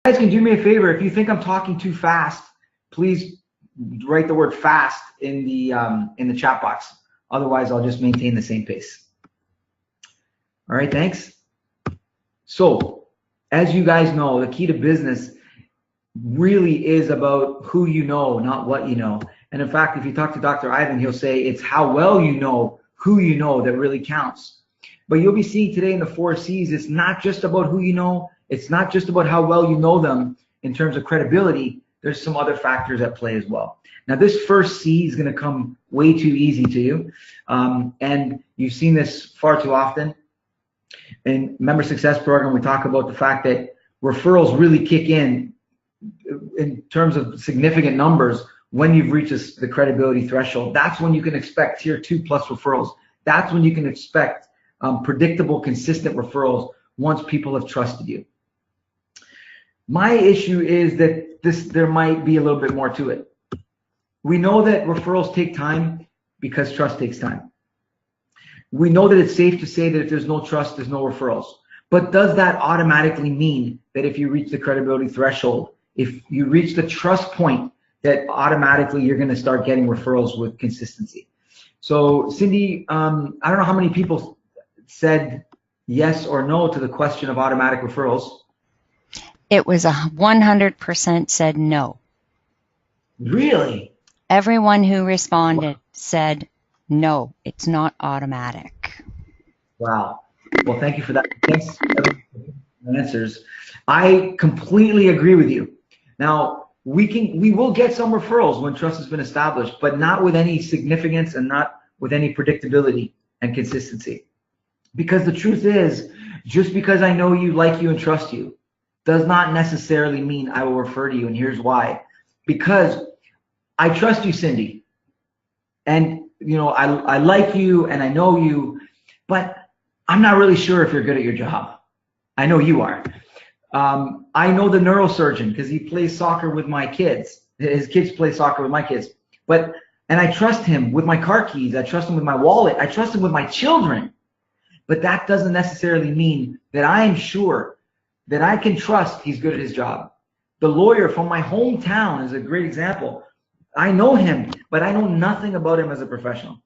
guys can do me a favor. If you think I'm talking too fast, please write the word fast in the chat box. Otherwise, I'll just maintain the same pace. All right, thanks. So, as you guys know, the key to business really is about who you know, not what you know. And in fact, if you talk to Dr. Ivan, he'll say it's how well you know who you know that really counts. But you'll be seeing today in the 4 C's, it's not just about who you know. It's not just about how well you know them in terms of credibility. There's some other factors at play as well. Now, this first C is going to come way too easy to you. And you've seen this far too often. In Member Success Program, we talk about the fact that referrals really kick in terms of significant numbers when you've reached the credibility threshold. That's when you can expect tier 2+ referrals. That's when you can expect predictable, consistent referrals once people have trusted you. My issue is that there might be a little bit more to it. We know that referrals take time because trust takes time. We know that it's safe to say that if there's no trust, there's no referrals. But does that automatically mean that if you reach the credibility threshold, if you reach the trust point, that automatically you're going to start getting referrals with consistency? So, Cindy, I don't know how many people said yes or no to the question of automatic referrals. It was 100% said no. Really? Everyone who responded said no, it's not automatic. Wow. Well, thank you for that. Thanks for the answers. I completely agree with you. Now, we will get some referrals when trust has been established, but not with any significance and not with any predictability and consistency. Because the truth is, just because I know you, like you, and trust you does not necessarily mean I will refer to you, and here's why. Because I trust you, Cindy, and you know I like you and I know you, but I'm not really sure if you're good at your job. I know you are. I know the neurosurgeon because he plays soccer with my kids. His kids play soccer with my kids. And I trust him with my car keys. I trust him with my wallet. I trust him with my children. But that doesn't necessarily mean that I am sure that I can trust he's good at his job. The lawyer from my hometown is a great example. I know him, but I know nothing about him as a professional.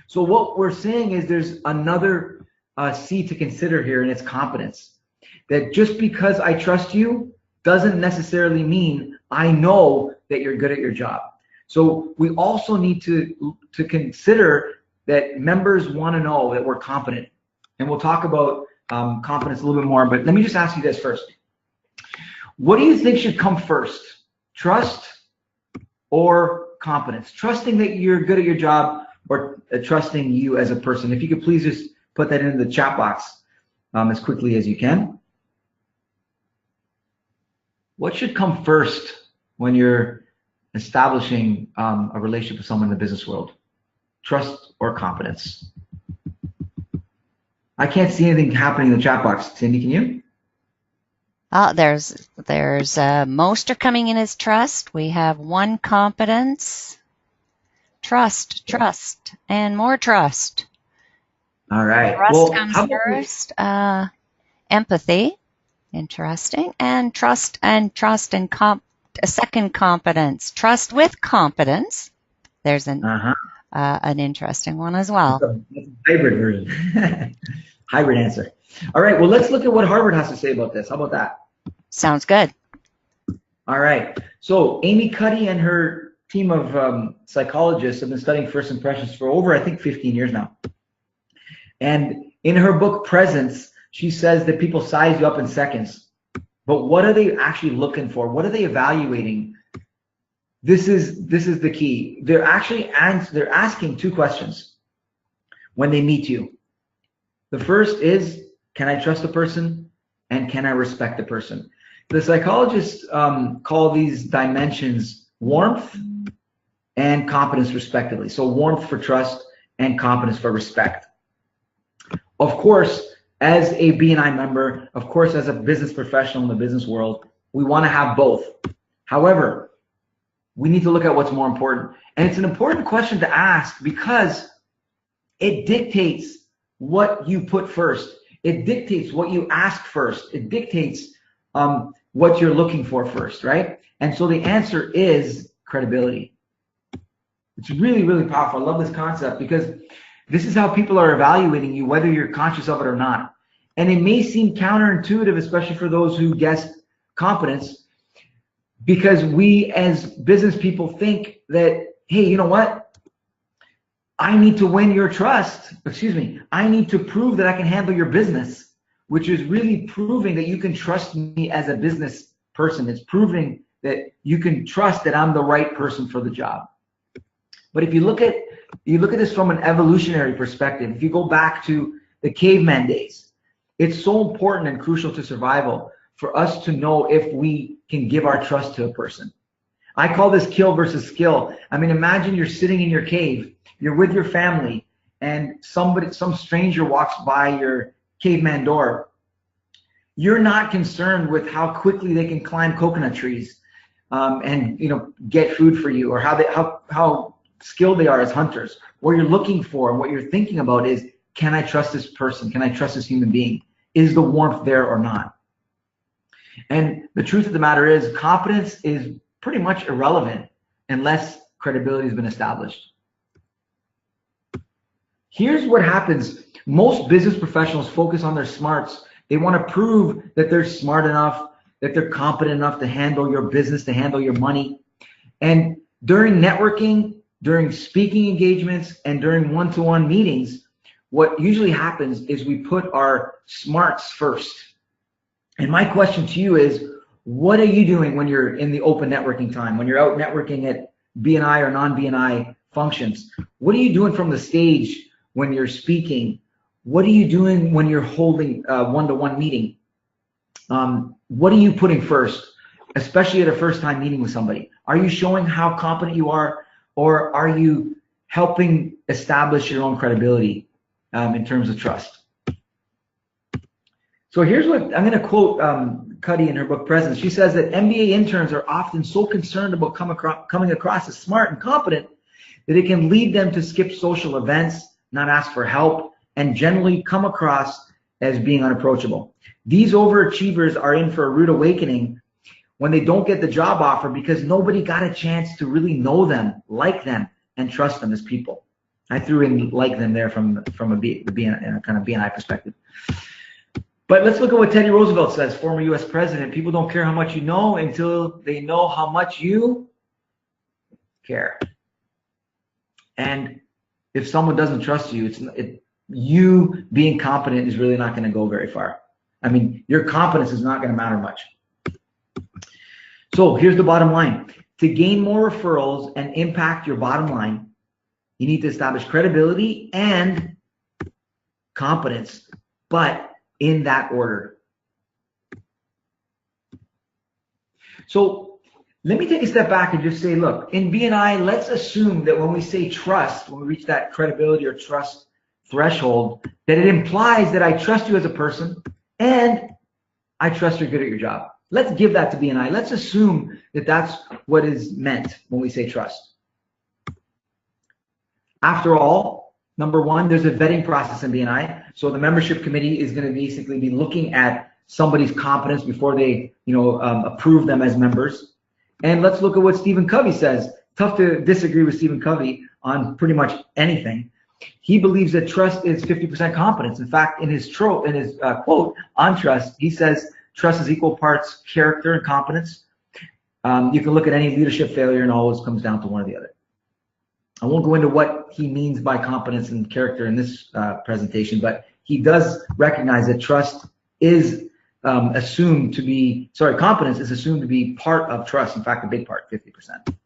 So what we're saying is there's another C to consider here, and it's competence. That just because I trust you doesn't necessarily mean I know that you're good at your job. So we also need to consider that members want to know that we're competent. And we'll talk about competence a little bit more, but let me just ask you this first. What do you think should come first? Trust or competence? Trusting that you're good at your job or trusting you as a person? If you could please just put that in the chat box as quickly as you can. What should come first when you're establishing a relationship with someone in the business world? Trust or competence? I can't see anything happening in the chat box. Cindy, can you? There's most are coming in as trust. We have 1 competence, trust, and more trust. All right. Trust comes first. Empathy, interesting, and trust and a second competence. Trust with competence. There's an interesting one as well. That's a hybrid version. Hybrid answer. All right. Well, let's look at what Harvard has to say about this. How about that? Sounds good. All right. So Amy Cuddy and her team of psychologists have been studying first impressions for over, I think, 15 years now. And in her book, Presence, she says that people size you up in seconds. But what are they actually looking for? What are they evaluating? This is the key. They're asking 2 questions when they meet you. The first is, can I trust a person? And can I respect the person? The psychologists call these dimensions warmth and competence respectively. So warmth for trust and competence for respect. Of course, as a BNI member, of course, as a business professional in the business world, we want to have both. However, we need to look at what's more important. And it's an important question to ask because it dictates what you put first. It dictates what you ask first. It dictates what you're looking for first, right? And so the answer is credibility. It's really, really powerful. I love this concept because this is how people are evaluating you, whether you're conscious of it or not. And it may seem counterintuitive, especially for those who guessed competence, because we as business people think that, hey, you know what? I need to win your trust. Excuse me. I need to prove that I can handle your business, which is really proving that you can trust me as a business person. It's proving that you can trust that I'm the right person for the job. But if you look at this from an evolutionary perspective, if you go back to the caveman days, it's so important and crucial to survival for us to know if we can give our trust to a person. I call this kill versus skill. I mean, imagine you're sitting in your cave, you're with your family, and some stranger walks by your caveman door. You're not concerned with how quickly they can climb coconut trees and get food for you, or how skilled they are as hunters. What you're looking for and what you're thinking about is, can I trust this person? Can I trust this human being? Is the warmth there or not? And the truth of the matter is, competence is pretty much irrelevant unless credibility has been established. Here's what happens. Most business professionals focus on their smarts. They want to prove that they're smart enough, that they're competent enough to handle your business, to handle your money. And during networking, during speaking engagements, and during one-to-one meetings, what usually happens is we put our smarts first. And my question to you is, what are you doing when you're in the open networking time, when you're out networking at BNI or non-BNI functions? What are you doing from the stage when you're speaking? What are you doing when you're holding a one-to-one meeting? What are you putting first, especially at a first-time meeting with somebody? Are you showing how competent you are, or are you helping establish your own credibility in terms of trust? So here's what I'm going to quote Cuddy in her book Presence. She says that MBA interns are often so concerned about coming across as smart and competent that it can lead them to skip social events, not ask for help, and generally come across as being unapproachable. These overachievers are in for a rude awakening when they don't get the job offer because nobody got a chance to really know them, like them, and trust them as people. I threw in like them there from a kind of BNI perspective. But let's look at what Teddy Roosevelt says, former U.S. president. People don't care how much you know until they know how much you care. And if someone doesn't trust you, you being competent is really not going to go very far. I mean, your competence is not going to matter much. So here's the bottom line. To gain more referrals and impact your bottom line, you need to establish credibility and competence, but in that order. So let me take a step back and just say, look, in BNI, let's assume that when we say trust, when we reach that credibility or trust threshold, that it implies that I trust you as a person and I trust you're good at your job. Let's give that to BNI. Let's assume that that's what is meant when we say trust. After all, number one, there's a vetting process in BNI. So the membership committee is going to basically be looking at somebody's competence before they, approve them as members. And let's look at what Stephen Covey says. Tough to disagree with Stephen Covey on pretty much anything. He believes that trust is 50% competence. In fact, in his quote on trust, he says trust is equal parts character and competence. You can look at any leadership failure and always comes down to one or the other. I won't go into what he means by competence and character in this presentation, but he does recognize that competence is assumed to be part of trust. In fact, a big part, 50%.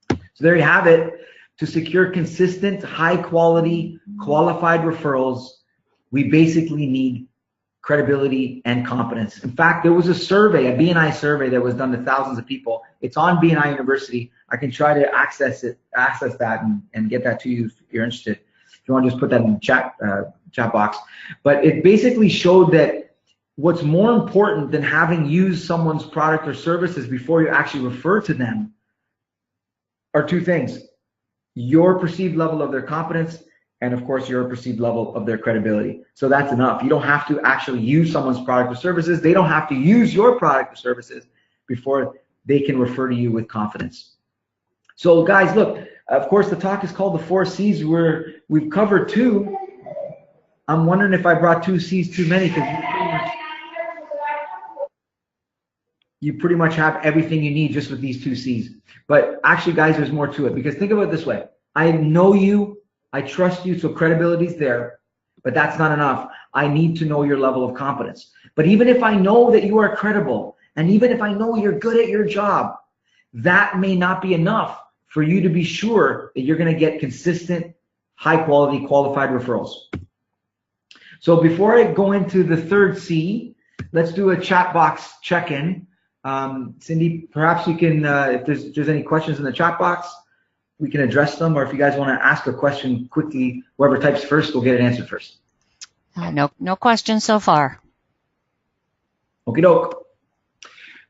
So there you have it. To secure consistent, high quality, qualified referrals, we basically need credibility and competence. In fact, there was a survey, a BNI survey that was done to thousands of people. It's on BNI University. I can try to access that and get that to you if you're interested. If you want to just put that in the chat box. But it basically showed that what's more important than having used someone's product or services before you actually refer to them are two things: your perceived level of their competence and of course your perceived level of their credibility. So that's enough. You don't have to actually use someone's product or services. They don't have to use your product or services before they can refer to you with confidence. So guys, look, of course the talk is called the 4 C's. We've covered 2. I'm wondering if I brought 2 C's too many, because you pretty much have everything you need just with these 2 C's. But actually, guys, there's more to it, because think about it this way. I know you, I trust you, so credibility is there, but that's not enough. I need to know your level of competence. But even if I know that you are credible, and even if I know you're good at your job, that may not be enough for you to be sure that you're going to get consistent, high-quality, qualified referrals. So before I go into the 3rd C, let's do a chat box check-in. Cindy, perhaps you can, if there's any questions in the chat box, we can address them, or if you guys want to ask a question quickly, whoever types first will get it answered first. No questions so far. Okie doke.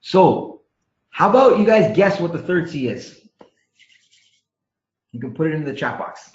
So, how about you guys guess what the 3rd C is? You can put it in the chat box.